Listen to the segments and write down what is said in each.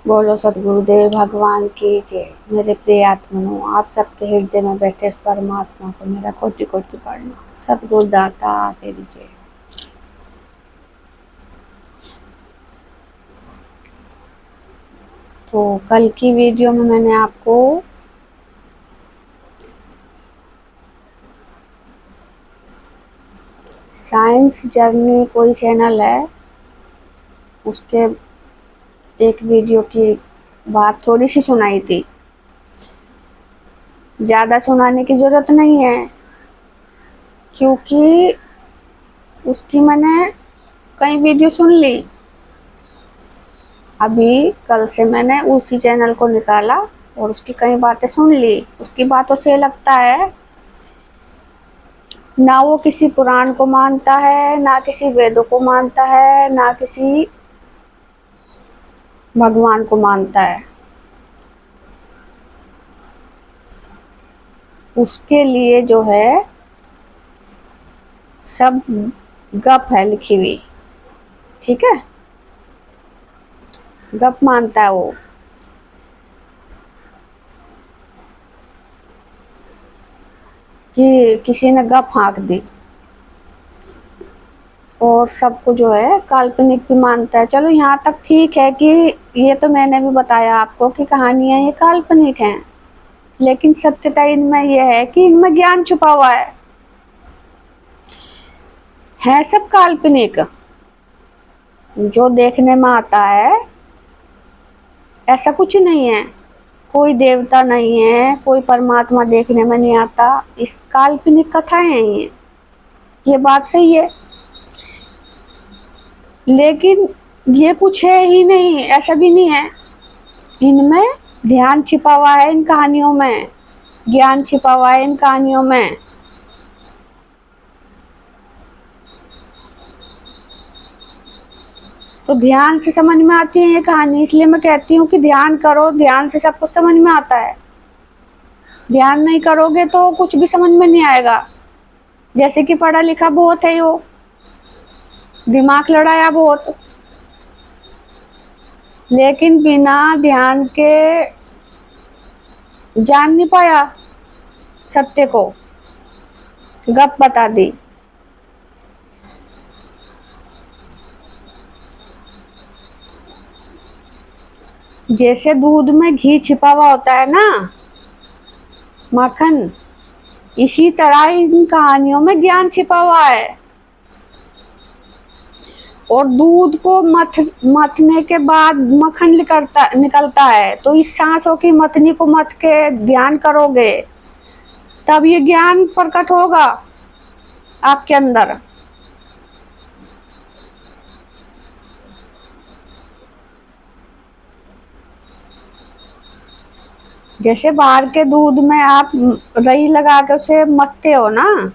बोलो सदगुरुदेव भगवान की जय। मेरे प्रिय आत्मनो, आप सबके हृदय में बैठे इस परमात्मा को मेरा कोटि कोटि प्रणाम। सतगुरु दाता तेरी जय। तो कल की वीडियो में मैंने आपको साइंस जर्नी कोई चैनल है, उसके एक वीडियो की बात थोड़ी सी सुनाई थी। ज़्यादा सुनाने की ज़रूरत नहीं है, क्योंकि उसकी मैंने कई वीडियो सुन ली। अभी कल से मैंने उसी चैनल को निकाला और उसकी कई बातें सुन ली। उसकी बातों से लगता है ना वो किसी पुराण को मानता है, ना किसी वेदों को मानता है, ना किसी भगवान को मानता है। उसके लिए जो है सब गप है लिखी हुई, ठीक है। गप मानता है वो। कि किसी ने गप हाँक दी और सबको जो है काल्पनिक भी मानता है। चलो यहाँ तक ठीक है कि ये तो मैंने भी बताया आपको कि कहानियां ये काल्पनिक हैं, लेकिन सत्यता इनमें यह है कि इनमें ज्ञान छुपा हुआ है सब काल्पनिक। जो देखने में आता है ऐसा कुछ नहीं है, कोई देवता नहीं है, कोई परमात्मा देखने में नहीं आता। इस काल्पनिक कथाएं हैं ये बात सही है, लेकिन ये कुछ है ही नहीं, ऐसा भी नहीं है। इनमें ध्यान छिपा हुआ है, इन कहानियों में ज्ञान छिपा हुआ है, इन कहानियों में। तो ध्यान से समझ में आती है ये कहानी, इसलिए मैं कहती हूँ कि ध्यान करो, ध्यान से सब कुछ समझ में आता है। ध्यान नहीं करोगे तो कुछ भी समझ में नहीं आएगा। जैसे कि पढ़ा लिखा बहुत है, वो दिमाग लड़ाया बहुत, लेकिन बिना ध्यान के जान नहीं पाया सत्य को, गप बता दी। जैसे दूध में घी छिपा हुआ होता है ना, माखन, इसी तरह इन कहानियों में ज्ञान छिपा हुआ है। और दूध को मथने के बाद मक्खन निकलता है। तो इस सांसों की मथनी को मथ के ध्यान करोगे तब ये ज्ञान प्रकट होगा आपके अंदर। जैसे बाहर के दूध में आप रई लगा के उसे मथते हो ना,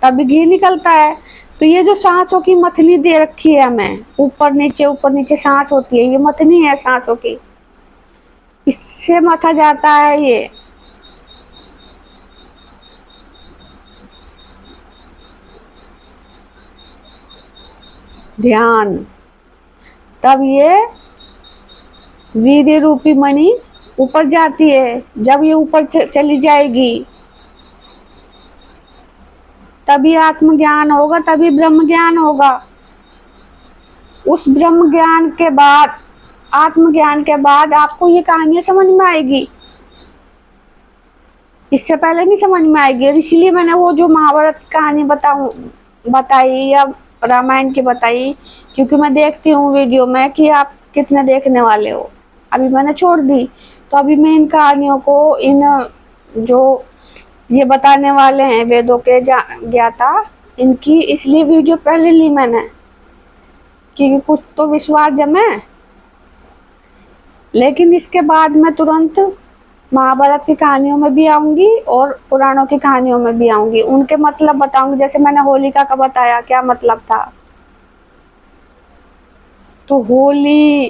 तब घी निकलता है। तो ये जो सांसों की मथनी दे रखी है हमें, ऊपर नीचे सांस होती है, ये मथनी है सांसों की, इससे मथा जाता है ये। ध्यान, तब ये वीर्य रूपी मणि ऊपर जाती है। जब ये ऊपर चली जाएगी तभी आत्मज्ञान होगा, तभी ब्रह्म ज्ञान होगा। उस ब्रह्म ज्ञान के बाद, आत्मज्ञान के बाद आपको ये कहानियां समझ में आएगी, इससे पहले नहीं समझ में आएगी। और इसीलिए मैंने वो जो महाभारत की कहानी बताई या रामायण की बताई, क्योंकि मैं देखती हूँ वीडियो में कि आप कितने देखने वाले हो। अभी मैंने छोड़ दी, तो अभी मैं इन कहानियों को, इन जो ये बताने वाले हैं वेदों के ज्ञाता, इनकी इसलिए वीडियो पहले ली मैंने, क्योंकि कुछ तो विश्वास जमे। लेकिन इसके बाद मैं तुरंत महाभारत की कहानियों में भी आऊंगी और पुराणों की कहानियों में भी आऊंगी, उनके मतलब बताऊंगी। जैसे मैंने होलिका का बताया, क्या मतलब था। तो होली,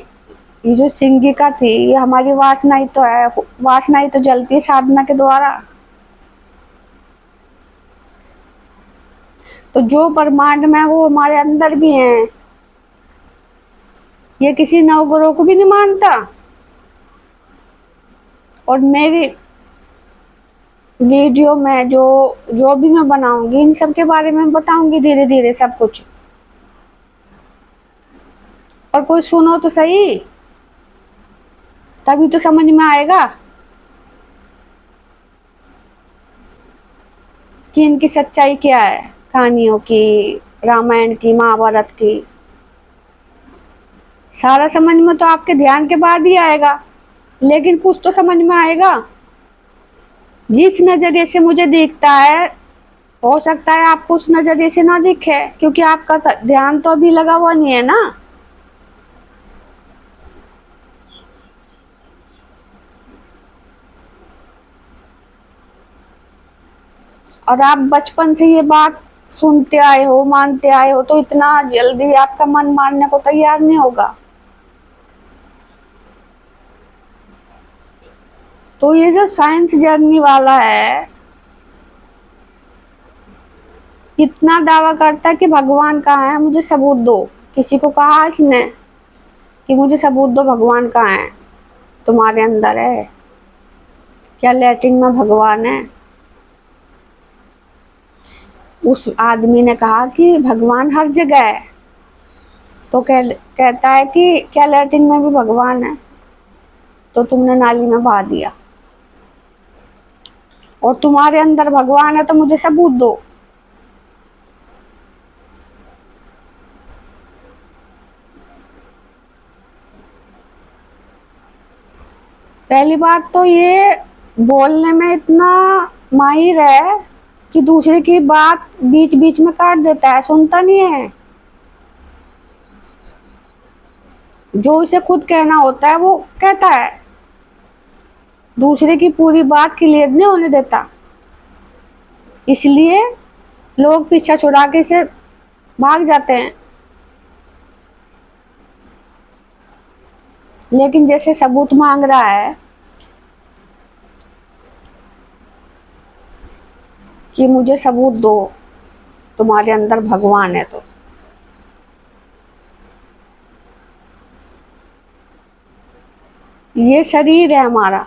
ये जो सिंगिका थी, ये हमारी वासना ही तो है, वासना ही तो जलती है साधना के द्वारा। तो जो ब्रह्मांड में वो हमारे अंदर भी हैं। ये किसी नवग्रह को भी नहीं मानता, और मेरी वीडियो में जो जो भी मैं बनाऊंगी इन सब के बारे में बताऊंगी धीरे धीरे सब कुछ। और कोई सुनो तो सही, तभी तो समझ में आएगा कि इनकी सच्चाई क्या है, कहानियों की, रामायण की, महाभारत की। सारा समझ में तो आपके ध्यान के बाद ही आएगा, लेकिन कुछ तो समझ में आएगा। जिस नजरिए से मुझे दिखता है, हो सकता है आपको उस नजरिए से ना दिखे, क्योंकि आपका ध्यान तो अभी लगा हुआ नहीं है ना। और आप बचपन से ये बात सुनते आए हो, मानते आए हो, तो इतना जल्दी आपका मन मानने को तैयार नहीं होगा। तो ये जो साइंस जर्नी वाला है, इतना दावा करता है कि भगवान कहाँ है, मुझे सबूत दो। किसी को कहा इसने कि मुझे सबूत दो भगवान कहाँ है, तुम्हारे अंदर है क्या, लैट्रिन में भगवान है? उस आदमी ने कहा कि भगवान हर जगह है। तो कहता है कि क्या लैट्रिन में भी भगवान है? तो तुमने नाली में बहा दिया, और तुम्हारे अंदर भगवान है तो मुझे सबूत दो। पहली बात तो ये बोलने में इतना माहिर है कि दूसरे की बात बीच बीच में काट देता है, सुनता नहीं है। जो इसे खुद कहना होता है वो कहता है, दूसरे की पूरी बात क्लियर नहीं होने देता। इसलिए लोग पीछा छुड़ा के इसे भाग जाते हैं। लेकिन जैसे सबूत मांग रहा है कि मुझे सबूत दो तुम्हारे अंदर भगवान है, तो ये शरीर है हमारा।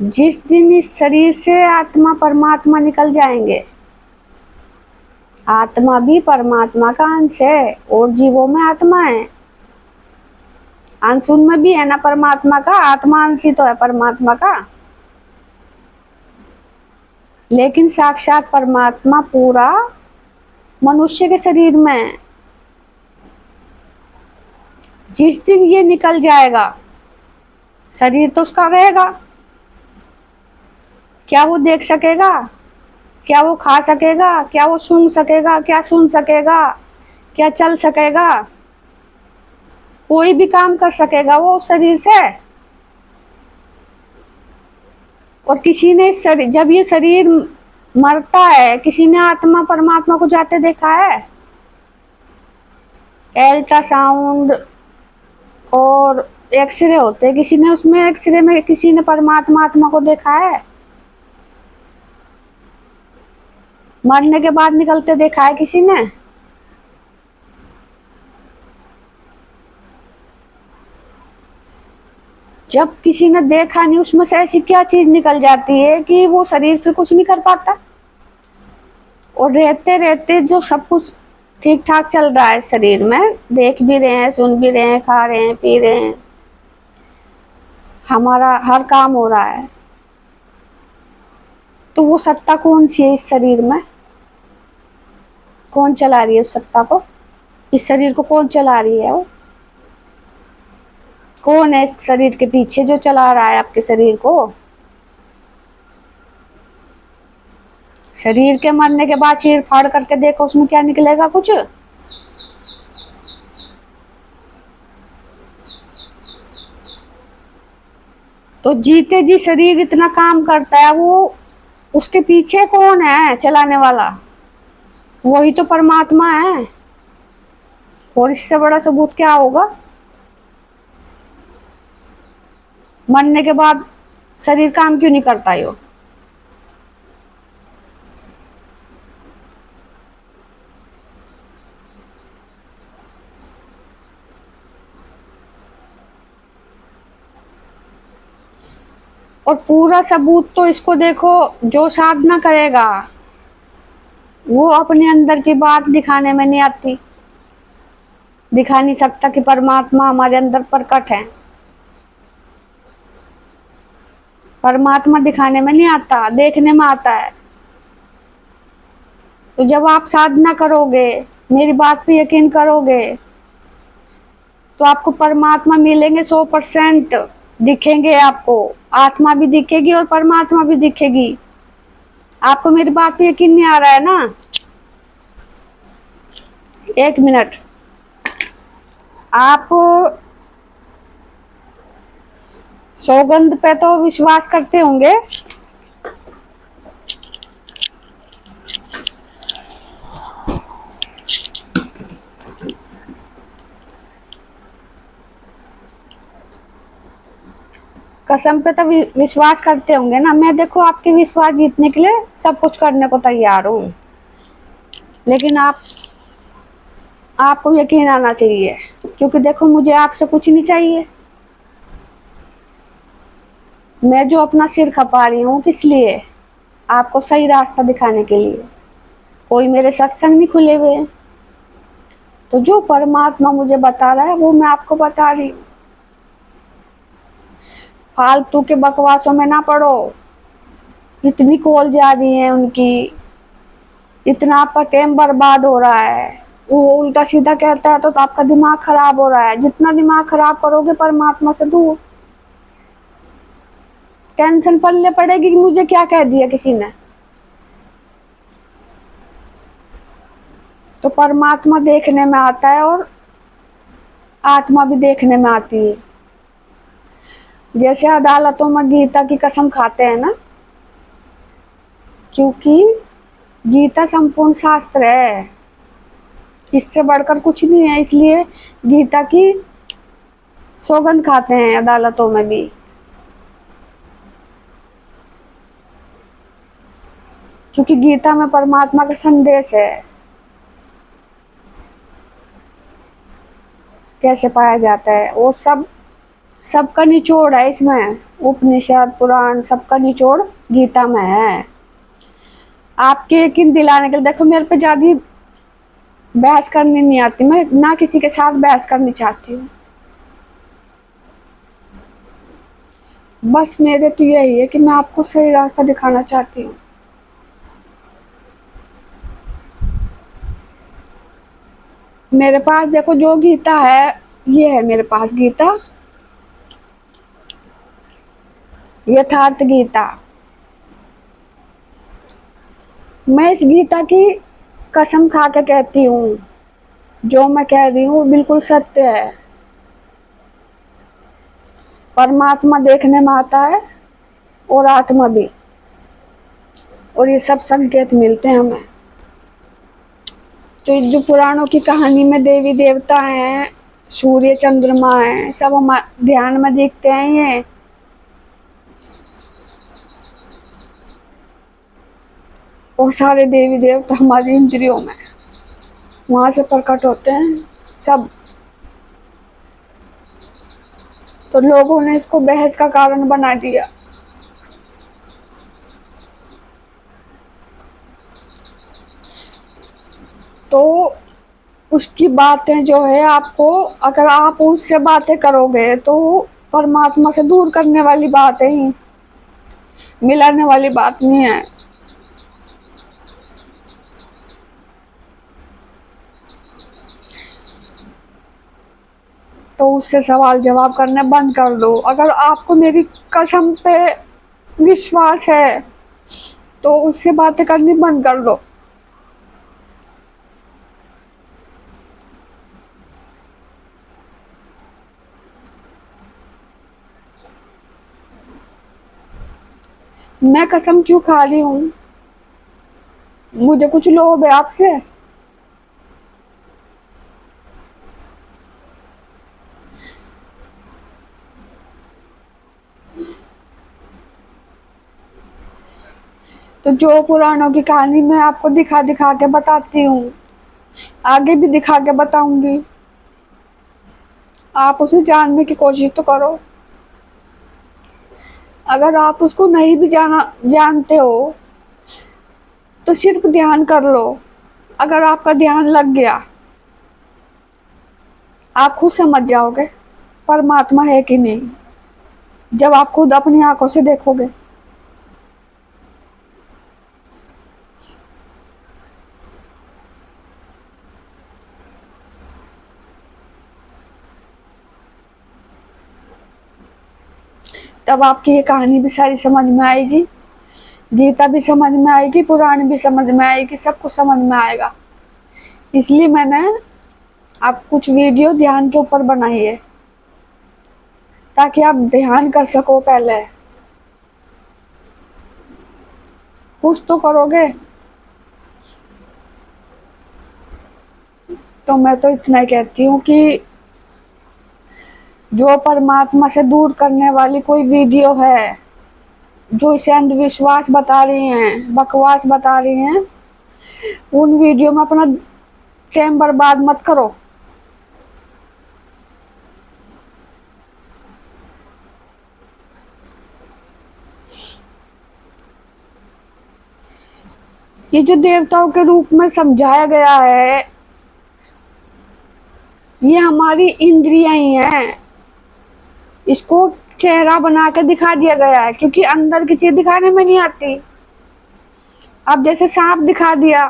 जिस दिन इस शरीर से आत्मा परमात्मा निकल जाएंगे, आत्मा भी परमात्मा का अंश है, और जीवों में आत्मा है, अंश उनमें भी है ना परमात्मा का, आत्मा अंश ही तो है परमात्मा का। लेकिन साक्षात परमात्मा पूरा मनुष्य के शरीर में है। जिस दिन ये निकल जाएगा, शरीर तो उसका रहेगा। क्या वो देख सकेगा? क्या वो खा सकेगा? क्या वो सूंघ सकेगा? क्या सुन सकेगा? क्या चल सकेगा? कोई भी काम कर सकेगा वो उस शरीर से? और किसी ने शरीर, जब ये शरीर मरता है, किसी ने आत्मा परमात्मा को जाते देखा है? अल्ट्रासाउंड और एक्सरे होते, किसी ने उसमें एक्सरे में किसी ने परमात्मा आत्मा को देखा है? मरने के बाद निकलते देखा है किसी ने? जब किसी ने देखा नहीं, उसमें से ऐसी क्या चीज निकल जाती है कि वो शरीर पे कुछ नहीं कर पाता? और रहते रहते जो सब कुछ ठीक ठाक चल रहा है शरीर में, देख भी रहे हैं, सुन भी रहे हैं, खा रहे हैं, पी रहे हैं, हमारा हर काम हो रहा है, तो वो सत्ता कौन सी है इस शरीर में? कौन चला रही है उस सत्ता को? इस शरीर को कौन चला रही है? वो कौन है इस शरीर के पीछे जो चला रहा है आपके शरीर को? शरीर के मरने के बाद चीर फाड़ करके देखो, उसमें क्या निकलेगा? कुछ। तो जीते जी शरीर इतना काम करता है, वो उसके पीछे कौन है चलाने वाला? वही तो परमात्मा है। और इससे बड़ा सबूत क्या होगा? मरने के बाद शरीर काम क्यों नहीं करता? यो और पूरा सबूत तो इसको देखो, जो साधना करेगा वो अपने अंदर की बात दिखाने में नहीं आती, दिखा नहीं सकता कि परमात्मा हमारे अंदर प्रकट है। परमात्मा दिखाने में नहीं आता, देखने में आता है। तो जब आप साधना करोगे, मेरी बात पे यकीन करोगे, तो आपको परमात्मा मिलेंगे 100%, दिखेंगे आपको। आत्मा भी दिखेगी और परमात्मा भी दिखेगी। आपको मेरी बात पे यकीन नहीं आ रहा है ना? एक मिनट, आप सौगंध पे तो विश्वास करते होंगे। कसम पे तो विश्वास करते होंगे ना। मैं देखो आपके विश्वास जीतने के लिए सब कुछ करने को तैयार हूँ, लेकिन आपको यकीन आना चाहिए, क्योंकि देखो मुझे आपसे कुछ नहीं चाहिए। मैं जो अपना सिर खपा रही हूँ किस लिए? आपको सही रास्ता दिखाने के लिए। कोई मेरे सत्संग नहीं खुले हुए, तो जो परमात्मा मुझे बता रहा है वो मैं आपको बता रही हूँ। फालतू के बकवासों में ना पड़ो। इतनी कॉल जा रही है उनकी, इतना आपका टाइम बर्बाद हो रहा है। वो उल्टा सीधा कहता है तो आपका दिमाग खराब हो रहा है। जितना दिमाग खराब करोगे परमात्मा से दूर। टेंशन पल्ले पड़ेगी कि मुझे क्या कह दिया किसी ने। तो परमात्मा देखने में आता है और आत्मा भी देखने में आती है। जैसे अदालतों में गीता की कसम खाते हैं ना, क्योंकि गीता संपूर्ण शास्त्र है, इससे बढ़कर कुछ नहीं है, इसलिए गीता की सौगंध खाते हैं अदालतों में भी। क्योंकि गीता में परमात्मा का संदेश है, कैसे पाया जाता है वो सबका निचोड़ है इसमें। उपनिषद पुराण सबका निचोड़ गीता में है। आपके यकीन दिलाने के लिए देखो, मेरे पे ज्यादा बहस करनी नहीं आती, मैं ना किसी के साथ बहस करनी चाहती हूँ। बस मेरे तो यही है कि मैं आपको सही रास्ता दिखाना चाहती हूँ। मेरे पास देखो जो गीता है, ये है मेरे पास गीता, यथार्थ गीता। मैं इस गीता की कसम खा के कहती हूँ, जो मैं कह रही हूँ बिल्कुल सत्य है। परमात्मा देखने में आता है और आत्मा भी, और ये सब संकेत मिलते हैं हमें। तो जो पुराणों की कहानी में देवी देवता हैं, सूर्य चंद्रमा हैं, सब हम ध्यान में देखते हैं। ये और सारे देवी देवता हमारी इंद्रियों में वहां से प्रकट होते हैं सब। तो लोगों ने इसको बहस का कारण बना दिया। तो उसकी बातें जो है आपको, अगर आप उससे बातें करोगे तो परमात्मा से दूर करने वाली बात है ही, मिलाने वाली बात नहीं है। तो उससे सवाल जवाब करने बंद कर दो। अगर आपको मेरी कसम पे विश्वास है तो उससे बातें करनी बंद कर दो। मैं कसम क्यों खा रही हूँ? मुझे कुछ लोभ है आपसे? तो जो पुराणों की कहानी मैं आपको दिखा दिखा के बताती हूँ, आगे भी दिखा के बताऊंगी। आप उसे जानने की कोशिश तो करो। अगर आप उसको नहीं भी जानते हो तो सिर्फ ध्यान कर लो। अगर आपका ध्यान लग गया, आप खुद समझ जाओगे परमात्मा है कि नहीं, जब आप खुद अपनी आंखों से देखोगे। तब आपकी ये कहानी भी सारी समझ में आएगी, गीता भी समझ में आएगी, पुराण भी समझ में आएगी, सब कुछ समझ में आएगा। इसलिए मैंने आप कुछ वीडियो ध्यान के ऊपर बनाई है, ताकि आप ध्यान कर सको। पहले कुछ तो करोगे। तो मैं तो इतना ही कहती हूँ कि जो परमात्मा से दूर करने वाली कोई वीडियो है, जो इसे अंधविश्वास बता रही हैं, बकवास बता रही हैं, उन वीडियो में अपना टाइम बर्बाद मत करो। ये जो देवताओं के रूप में समझाया गया है, ये हमारी इंद्रियां ही हैं। इसको चेहरा बना के दिखा दिया गया है, क्योंकि अंदर की चीज दिखाने में नहीं आती। अब जैसे सांप दिखा दिया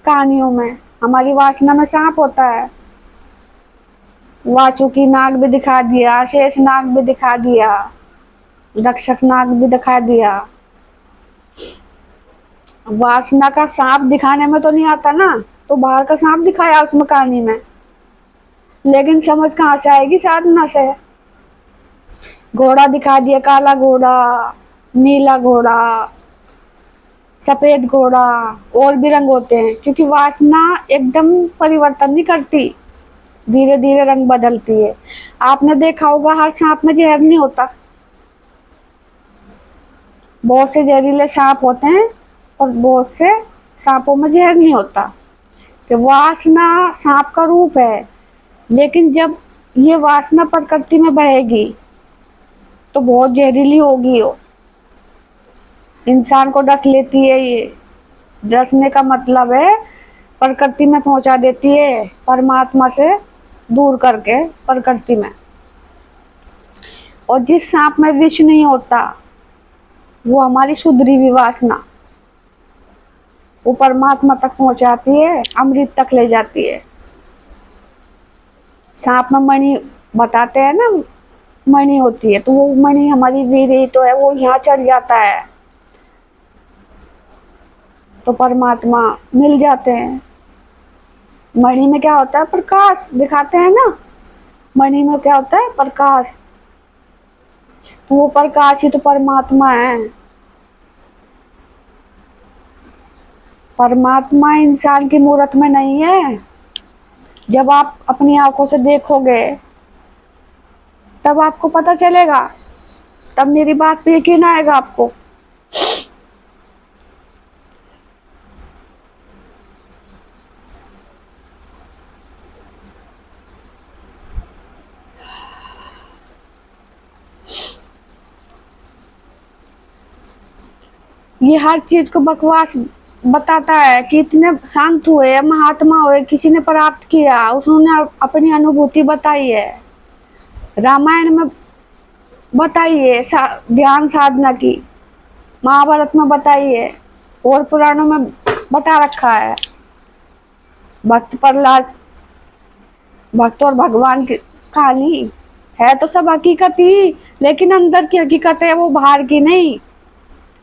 कहानियों में, हमारी वासना में सांप होता है, वासुकी नाग भी दिखा दिया, शेष नाग भी दिखा दिया, रक्षक नाग भी दिखा दिया। वासना का सांप दिखाने में तो नहीं आता ना, तो बाहर का सांप दिखाया उसमें कहानी में, लेकिन समझ कहाँ से आएगी? साधना से। घोड़ा दिखा दिया, काला घोड़ा, नीला घोड़ा, सफेद घोड़ा, और भी रंग होते हैं, क्योंकि वासना एकदम परिवर्तन नहीं करती, धीरे धीरे रंग बदलती है। आपने देखा होगा हर सांप में जहर नहीं होता, बहुत से जहरीले सांप होते हैं और बहुत से सांपों में जहर नहीं होता। कि वासना सांप का रूप है, लेकिन जब ये वासना प्रकृति में बहेगी तो बहुत जहरीली होगी। वो इंसान को डस लेती है। ये डसने का मतलब है प्रकृति में पहुंचा देती है, परमात्मा से दूर करके प्रकृति में। और जिस सांप में विष नहीं होता, वो हमारी सुधरी हुई वासना, वो परमात्मा तक पहुंचाती है, अमृत तक ले जाती है। सांप में मणि बताते हैं ना, मणि होती है, तो वो मणि हमारी वीर तो है, वो यहाँ चढ़ जाता है तो परमात्मा मिल जाते हैं। मणि में क्या होता है? प्रकाश दिखाते हैं ना, मणि में क्या होता है? प्रकाश। तो वो प्रकाश ही तो परमात्मा है। परमात्मा इंसान की मूर्त में नहीं है। जब आप अपनी आंखों से देखोगे तब आपको पता चलेगा, तब मेरी बात पे यकीन आएगा आपको। ये हर चीज को बकवास बताता है कि इतने शांत हुए, महात्मा हुए, किसी ने प्राप्त किया, उसने अपनी अनुभूति बताई है, रामायण में बताई है, ध्यान साधना की, महाभारत में बताई है, और पुराणों में बता रखा है। भक्त प्रहलाद, भक्त और भगवान की कहानी है तो सब हकीकत ही, लेकिन अंदर की हकीकत है, वो बाहर की नहीं,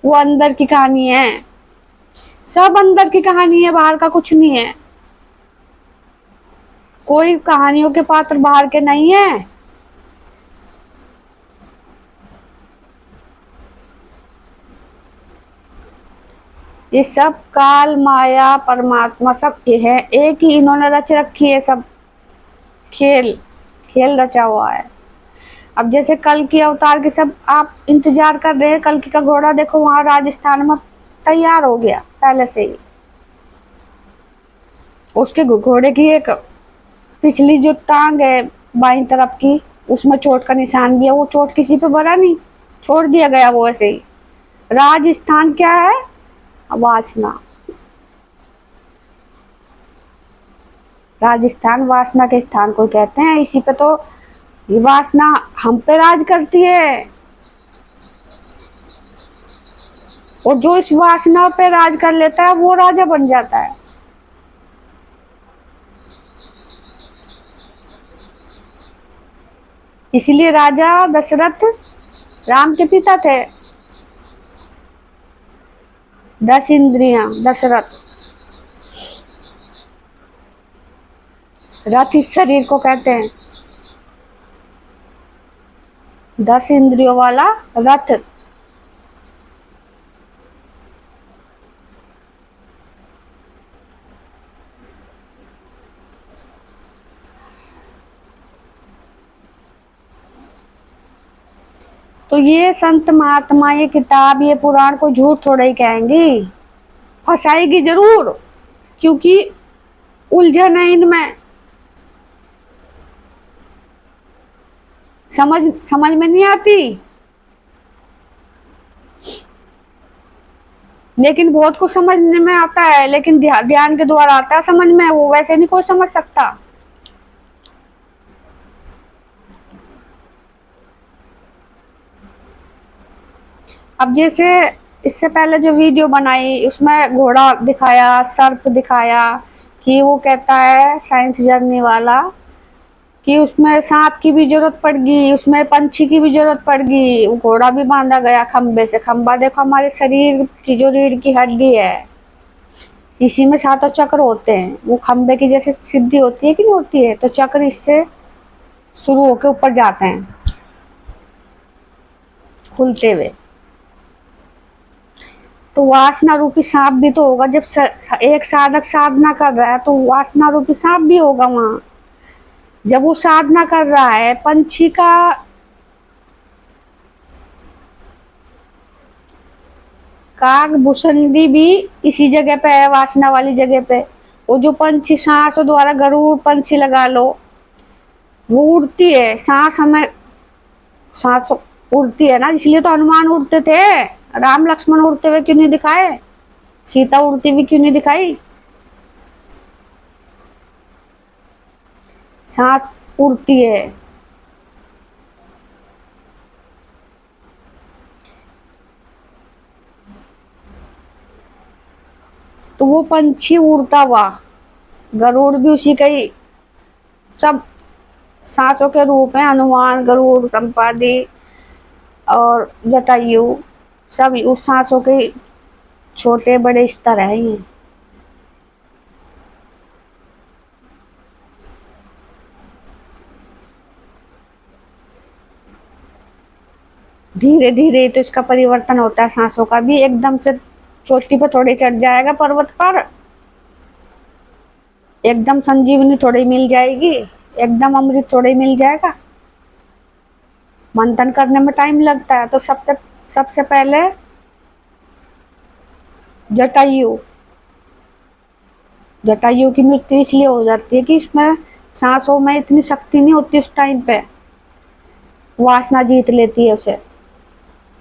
वो अंदर की कहानी है। सब अंदर की कहानी है, बाहर का कुछ नहीं है। कोई कहानियों के पात्र बाहर के नहीं है। ये सब काल, माया, परमात्मा सब ये है, एक ही इन्होंने रच रखी है। सब खेल खेल रचा हुआ है। अब जैसे कल की अवतार की सब आप इंतजार कर रहे हैं, कल की का घोड़ा देखो वहां राजस्थान में तैयार हो गया पहले से ही। उसके घोड़े की एक पिछली जो टांग है बाईं तरफ की, उसमें चोट का निशान भी है। वो चोट किसी पे भरा नहीं, छोड़ दिया गया वो ऐसे ही। राजस्थान क्या है? वासना। राजस्थान वासना के स्थान को कहते हैं। इसी पे तो ये वासना हम पे राज करती है, और जो इस वासना पे राज कर लेता है वो राजा बन जाता है। इसीलिए राजा दशरथ राम के पिता थे। 10 इंद्रियां दशरथ। रथ इस शरीर को कहते हैं, 10 इंद्रियों वाला रथ। तो ये संत महात्मा, ये किताब, ये पुराण को झूठ थोड़ा ही कहेंगी, फंसाएगी जरूर, क्योंकि उलझन है इनमें। समझ में नहीं आती, लेकिन बहुत कुछ समझने में आता है, लेकिन ध्यान के द्वारा आता है समझ में, वो वैसे नहीं कोई समझ सकता। अब जैसे इससे पहले जो वीडियो बनाई उसमें घोड़ा दिखाया, सर्प दिखाया, कि वो कहता है साइंस जर्नी वाला कि उसमें सांप की भी जरूरत पड़गी, उसमें पंछी की भी जरूरत पड़गी, वो घोड़ा भी बांधा गया खंबे से। खंबा देखो हमारे शरीर की जो रीढ़ की हड्डी है, इसी में सातों चक्र होते हैं। वो खंबे की जैसे सिद्धि होती है कि नहीं होती है, तो चक्र इससे शुरू होकर ऊपर जाते हैं खुलते हुए। तो वासना रूपी सांप भी तो होगा। जब एक साधक साधना कर रहा है तो वासना रूपी सांप भी होगा वहां। जब वो साधना कर रहा है, पंछी का काग भुसंडी भी इसी जगह पे है, वासना वाली जगह पे। वो जो पंछी सांसों द्वारा, गरुड़ पंछी लगा लो, वो उड़ती है, सांस हमें, सांस उड़ती है ना, इसलिए तो हनुमान उड़ते थे। राम लक्ष्मण उड़ते हुए क्यों नहीं दिखाए? सीता उड़ती हुई क्यों नहीं दिखाई? सांस उड़ती है। तो वो पंछी उड़ता हुआ, गरुड़ भी उसी का ही, सब सांसों के रूप है। हनुमान, गरुड़, संपादी और जटायु, सब उस सांसों के छोटे बड़े स्तर है ये। धीरे धीरे तो इसका परिवर्तन होता है सांसों का भी। एकदम से चोटी पर थोड़े चढ़ जाएगा पर्वत पर, एकदम संजीवनी थोड़ी मिल जाएगी, एकदम अमृत थोड़ी मिल जाएगा। मंथन करने में टाइम लगता है। तो सबसे पहले जटायु, जटायु की मृत्यु इसलिए हो जाती है कि इसमें सांसों में इतनी शक्ति नहीं होती उस टाइम पे, वासना जीत लेती है उसे।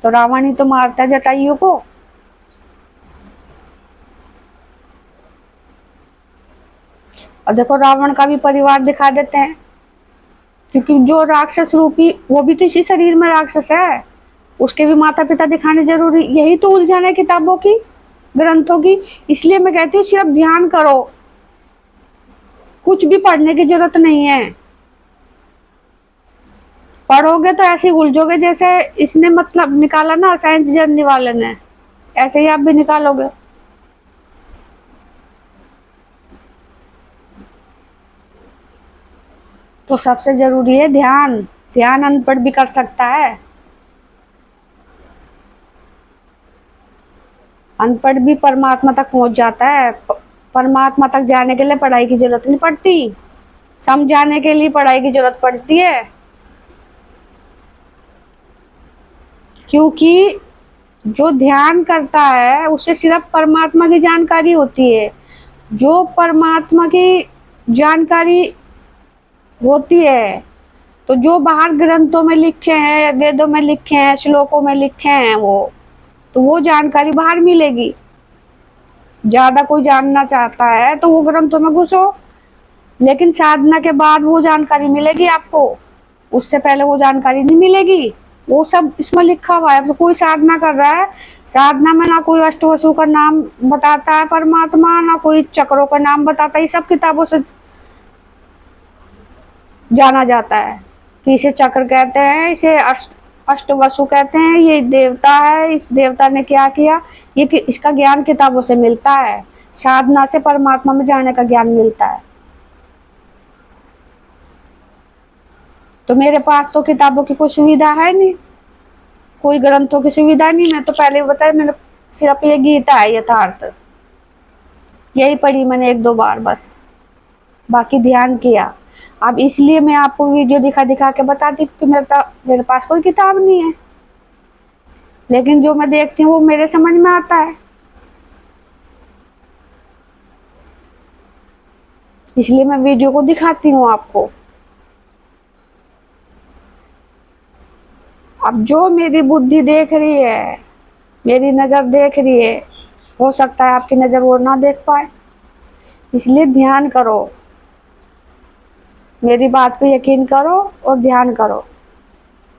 तो रावण ही तो मारता है जटायु को। और देखो रावण का भी परिवार दिखा देते हैं, क्योंकि जो राक्षस रूपी, वो भी तो इसी शरीर में राक्षस है, उसके भी माता पिता दिखाने जरूरी। यही तो उलझन है किताबों की, ग्रंथों की। इसलिए मैं कहती हूँ सिर्फ ध्यान करो, कुछ भी पढ़ने की जरूरत नहीं है। पढ़ोगे तो ऐसे ही उलझोगे जैसे इसने मतलब निकाला ना साइंस जर्नी वाले ने, ऐसे ही आप भी निकालोगे। तो सबसे जरूरी है ध्यान। ध्यान अनपढ़ भी कर सकता है, अनपढ़ भी परमात्मा तक पहुंच जाता है। परमात्मा तक जाने के लिए पढ़ाई की जरूरत नहीं पड़ती, समझाने के लिए पढ़ाई की जरूरत पड़ती है। क्योंकि जो ध्यान करता है उसे सिर्फ परमात्मा की जानकारी होती है। जो परमात्मा की जानकारी होती है तो जो बाहर ग्रंथों में लिखे हैं, वेदों में लिखे हैं, श्लोकों में लिखे हैं वो जानकारी बाहर मिलेगी। ज्यादा कोई जानना चाहता है तो वो ग्रंथों में घुसो, लेकिन साधना के बाद वो जानकारी मिलेगी आपको, उससे पहले वो जानकारी नहीं मिलेगी। वो सब इसमें लिखा हुआ है। अब कोई साधना कर रहा है, साधना में ना कोई अष्टवसु का नाम बताता है परमात्मा, ना कोई चक्रों का नाम बताता है। ये सब किताबों से जाना जाता है कि इसे चक्र कहते हैं, इसे अष्टवसु कहते हैं, ये देवता है, इस देवता ने क्या किया। ये इसका ज्ञान किताबों से मिलता है। साधना से परमात्मा में जाने का ज्ञान मिलता है। तो मेरे पास तो किताबों की कोई सुविधा है नहीं, कोई ग्रंथों की सुविधा नहीं। मैं तो पहले बताया, मैंने सिर्फ ये गीता है यथार्थ, यही पढ़ी मैंने 1-2 बार बस, बाकी ध्यान किया। अब इसलिए मैं आपको वीडियो दिखा दिखा के बताती कि मेरे पास कोई किताब नहीं है, लेकिन जो मैं देखती हूँ वो मेरे समझ में आता है, इसलिए मैं वीडियो को दिखाती हूँ आपको। अब जो मेरी बुद्धि देख रही है, मेरी नज़र देख रही है, हो सकता है आपकी नज़र वो ना देख पाए, इसलिए ध्यान करो, मेरी बात पे यकीन करो और ध्यान करो।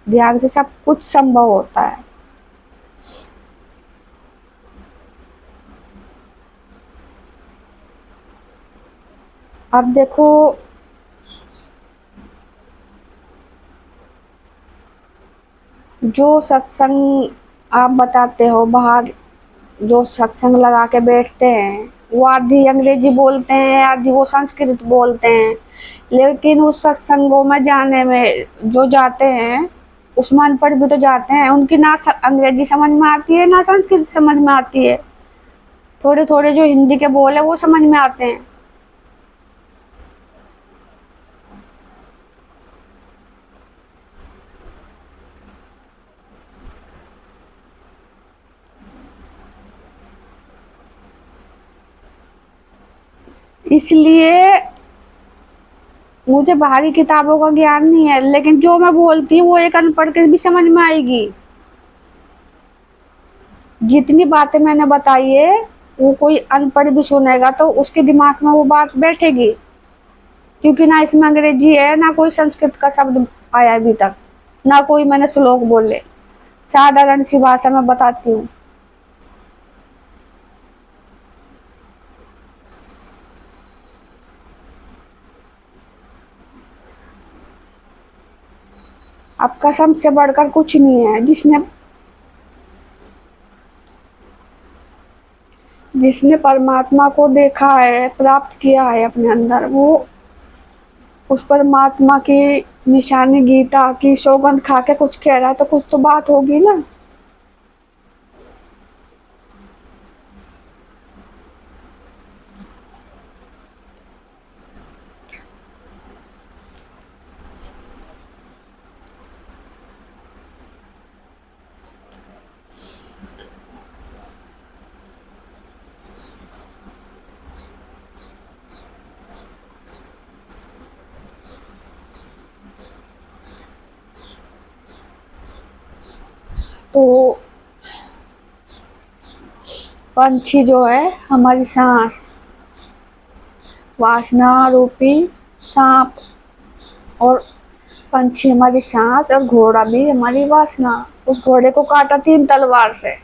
ध्यान से सब कुछ संभव होता है। अब देखो, जो सत्संग आप बताते हो बाहर, जो सत्संग लगा के बैठते हैं, वो आधी अंग्रेजी बोलते हैं, आधी वो संस्कृत बोलते हैं, लेकिन उस सत्संगों में जाने में जो जाते हैं उसमें अनपढ़ भी तो जाते हैं। उनकी ना अंग्रेजी समझ में आती है, ना संस्कृत समझ में आती है। थोड़े थोड़े जो हिंदी के बोल है वो समझ में आते हैं। इसलिए मुझे बाहरी किताबों का ज्ञान नहीं है, लेकिन जो मैं बोलती हूँ वो एक अनपढ़ के भी समझ में आएगी। जितनी बातें मैंने बताई है वो कोई अनपढ़ भी सुनेगा तो उसके दिमाग में वो बात बैठेगी, क्योंकि ना इसमें अंग्रेजी है, ना कोई संस्कृत का शब्द आया अभी तक, ना कोई मैंने श्लोक बोले। साधारण सी भाषा में बताती हूँ। अब कसम से बढ़कर कुछ नहीं है। जिसने परमात्मा को देखा है, प्राप्त किया है अपने अंदर, वो उस परमात्मा की निशानी गीता की सौगंध खा के कुछ कह रहा है तो कुछ तो बात होगी ना। तो पंछी जो है हमारी सांस, वासना रूपी सांप, और पंछी हमारी सांस और घोड़ा भी हमारी वासना। उस घोड़े को काटा 3 तलवार से,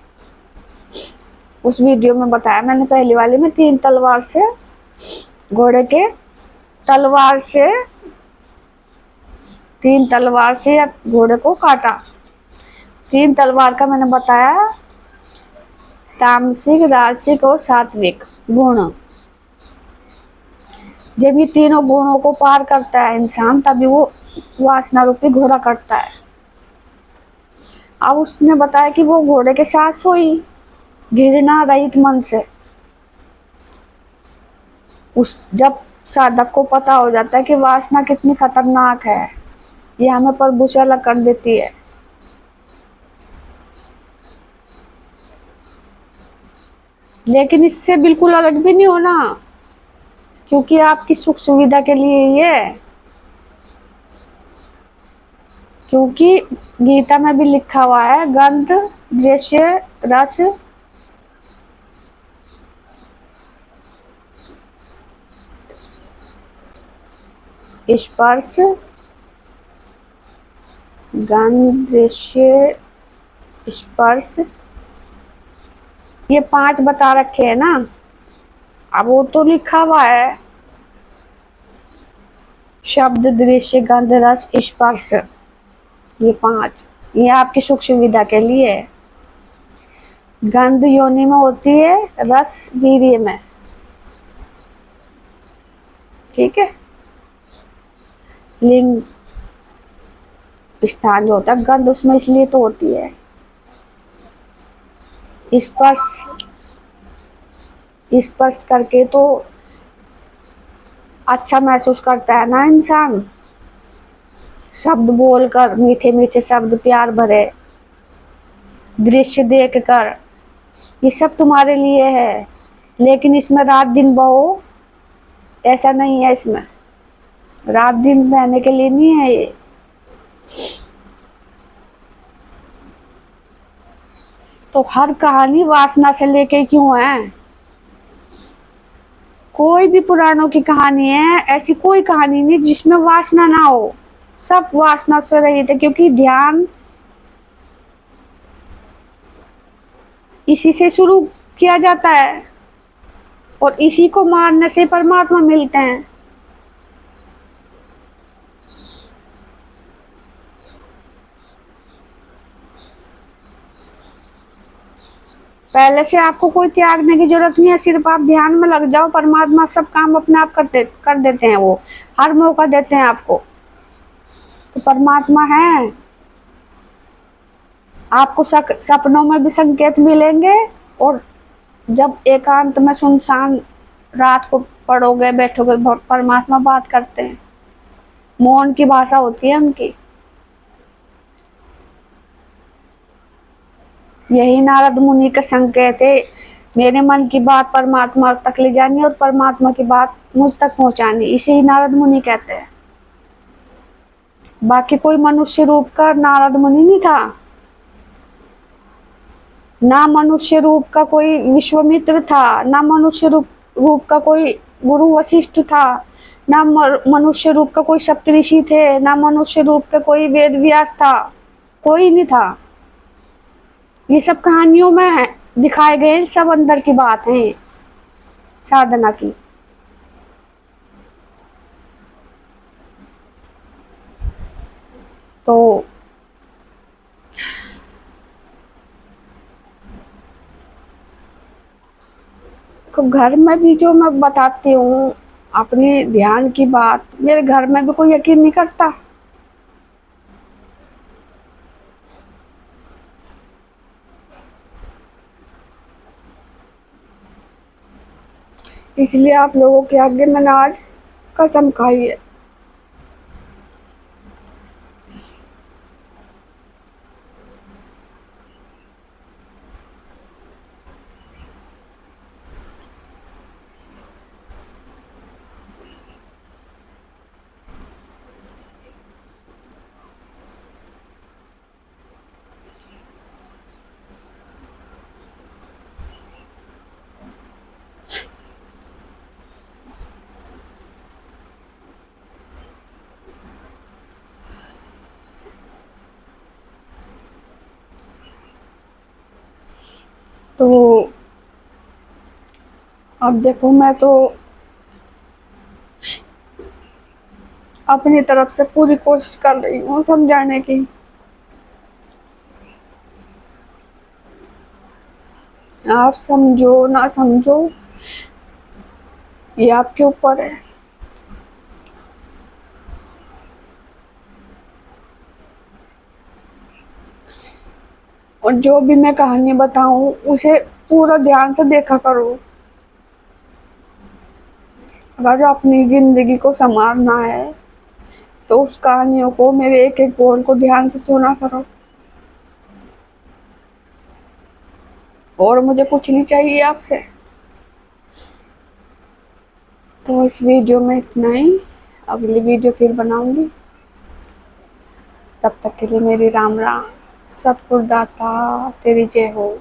उस वीडियो में बताया मैंने पहली वाली में, 3 तलवार से घोड़े के तलवार से 3 तलवार से घोड़े को काटा। 3 तलवार का मैंने बताया, तामसिक, राजसिक और सात्विक गुण। जब ये तीनों गुणों को पार करता है इंसान, तभी वो वासना रूपी घोड़ा कटता है। अब उसने बताया कि वो घोड़े के साथ सोई घृणा रहित मन से। जब साधक को पता हो जाता है कि वासना कितनी खतरनाक है, ये हमें प्रभु से अलग कर देती है। लेकिन इससे बिल्कुल अलग भी नहीं होना, क्योंकि आपकी सुख सुविधा के लिए ही है। क्योंकि गीता में भी लिखा हुआ है गंध, दृश्य, रस, स्पर्श, गंध, दृश्य, स्पर्श, ये 5 बता रखे हैं ना। अब वो तो लिखा हुआ है शब्द, दृश्य, गंध, रस, स्पर्श, ये 5, ये आपकी सुख सुविधा के लिए है। गंध योनि में होती है, रस वीर्य में, ठीक है। लिंग स्थान जो होता है गंध उसमें इसलिए तो होती है। स्पर्श, स्पर्श करके तो अच्छा महसूस करता है ना इंसान, शब्द बोलकर, मीठे मीठे शब्द प्यार भरे, दृश्य देखकर, ये सब तुम्हारे लिए है। लेकिन इसमें रात दिन बहो, ऐसा नहीं है। इसमें रात दिन बहने के लिए नहीं है ये। तो हर कहानी वासना से लेके क्यों है? कोई भी पुराणों की कहानी है, ऐसी कोई कहानी नहीं जिसमें वासना ना हो, सब वासना से रहित है। क्योंकि ध्यान इसी से शुरू किया जाता है और इसी को मानने से परमात्मा मिलते हैं। पहले से आपको कोई त्यागने की जरूरत नहीं है, सिर्फ आप ध्यान में लग जाओ, परमात्मा सब काम अपने आप कर देते हैं। वो हर मौका देते हैं आपको, तो परमात्मा है। आपको सपनों में भी संकेत मिलेंगे, और जब एकांत में सुनसान रात को पढ़ोगे बैठोगे, परमात्मा बात करते हैं। मौन की भाषा होती है उनकी। यही नारद मुनि का संकेत है, मेरे मन की बात परमात्मा तक ले जानी और परमात्मा की बात मुझ तक पहुंचानी, इसे ही नारद मुनि कहते हैं। बाकी कोई मनुष्य रूप का नारद मुनि नहीं था, ना मनुष्य रूप का कोई विश्वामित्र था, ना मनुष्य रूप का कोई गुरु वशिष्ठ था, ना मनुष्य रूप का कोई सप्तऋषि थे, ना मनुष्य रूप का कोई वेद व्यास था, कोई नहीं था। ये सब कहानियों में दिखाए गए सब अंदर की बात है साधना की। तो घर में भी जो मैं बताती हूँ अपनी ध्यान की बात, मेरे घर में भी कोई यकीन नहीं करता। इसलिए आप लोगों के आगे मैंने आज कसम खाई है। तो अब देखो, मैं तो अपनी तरफ से पूरी कोशिश कर रही हूँ समझाने की। आप समझो ना समझो, ये आपके ऊपर है। और जो भी मैं कहानी बताऊं उसे पूरा ध्यान से देखा करो। अगर अपनी जिंदगी को संवारना है तो उस कहानियों को, मेरे एक एक बोल को ध्यान से सुना करो। और मुझे कुछ नहीं चाहिए आपसे। तो इस वीडियो में इतना ही, अगली वीडियो फिर बनाऊंगी। तब तक के लिए मेरी राम राम। सतगुरु दाता तेरी जय हो।